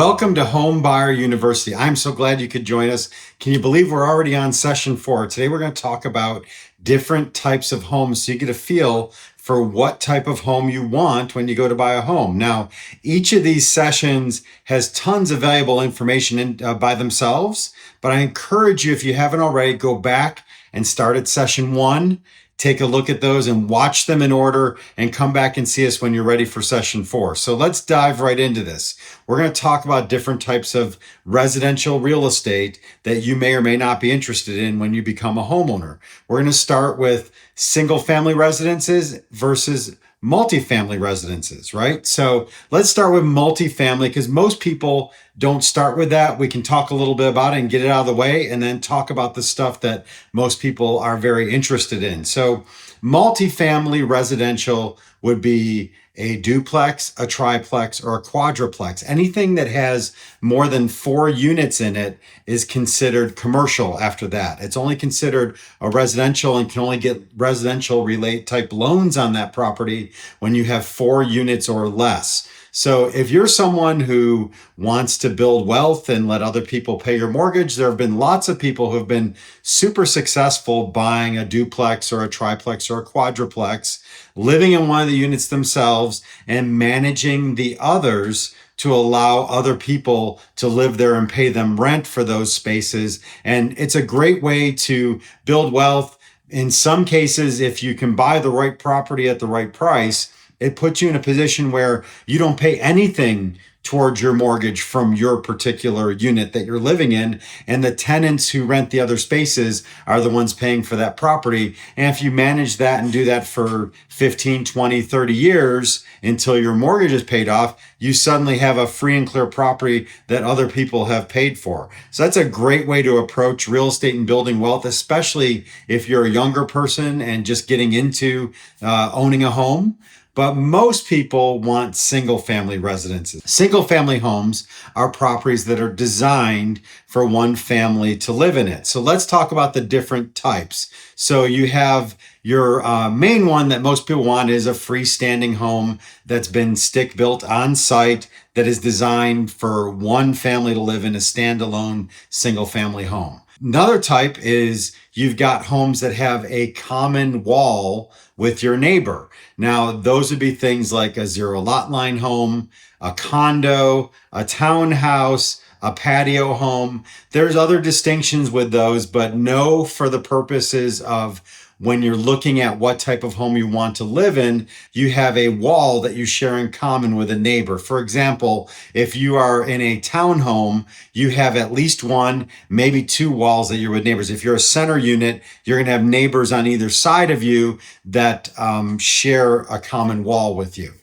Welcome to Home Buyer University. I'm so glad you could join us. Can you believe we're already on session 4? Today we're going to talk about different types of homes so you get a feel for what type of home you want when you go to buy a home. Now, each of these sessions has tons of valuable information by themselves, but I encourage you, if you haven't already, go back and start at session 1. Take a look at those and watch them in order and come back and see us when you're ready for session 4. So let's dive right into this. We're going to talk about different types of residential real estate that you may or may not be interested in when you become a homeowner. We're going to start with single family residences versus multifamily residences, right? So let's start with multifamily because most people don't start with that. We can talk a little bit about it and get it out of the way and then talk about the stuff that most people are very interested in. So multifamily residential would be a duplex, a triplex, or a quadruplex. Anything that has more than 4 units in it is considered commercial after that. It's only considered a residential and can only get residential relate type loans on that property when you have 4 units or less. So if you're someone who wants to build wealth and let other people pay your mortgage, there have been lots of people who have been super successful buying a duplex or a triplex or a quadruplex, living in one of the units themselves and managing the others to allow other people to live there and pay them rent for those spaces. And it's a great way to build wealth. In some cases, if you can buy the right property at the right price, it puts you in a position where you don't pay anything towards your mortgage from your particular unit that you're living in. And the tenants who rent the other spaces are the ones paying for that property. And if you manage that and do that for 15, 20, 30 years until your mortgage is paid off, you suddenly have a free and clear property that other people have paid for. So that's a great way to approach real estate and building wealth, especially if you're a younger person and just getting into owning a home. But most people want single family residences. Single family homes are properties that are designed for one family to live in it. So let's talk about the different types. So you have your main one that most people want is a freestanding home that's been stick built on site that is designed for one family to live in, a standalone single family home. Another type is you've got homes that have a common wall with your neighbor. Now, those would be things like a zero lot line home, a condo, a townhouse, a patio home. There's other distinctions with those, but know for the purposes of when you're looking at what type of home you want to live in, you have a wall that you share in common with a neighbor. For example, if you are in a townhome, you have at least 1, maybe 2 walls that you're with neighbors. If you're a center unit, you're going to have neighbors on either side of you that share a common wall with you.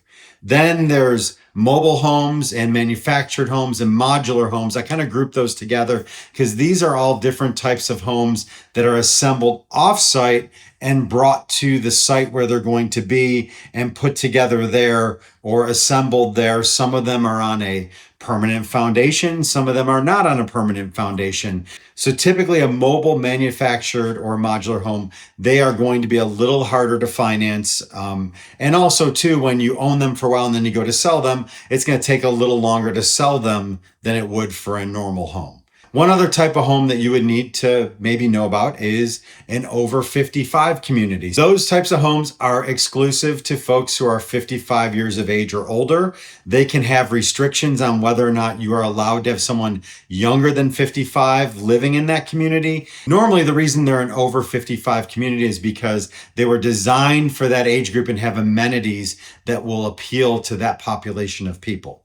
Then there's mobile homes and manufactured homes and modular homes. I kind of group those together because these are all different types of homes that are assembled off-site and brought to the site where they're going to be and put together there or assembled there. Some of them are on a permanent foundation. Some of them are not on a permanent foundation. So typically a mobile, manufactured, or modular home, they are going to be a little harder to finance. And also too, when you own them for a while and then you go to sell them, it's going to take a little longer to sell them than it would for a normal home. One other type of home that you would need to maybe know about is an over 55 community. Those types of homes are exclusive to folks who are 55 years of age or older. They can have restrictions on whether or not you are allowed to have someone younger than 55 living in that community. Normally, the reason they're an over 55 community is because they were designed for that age group and have amenities that will appeal to that population of people.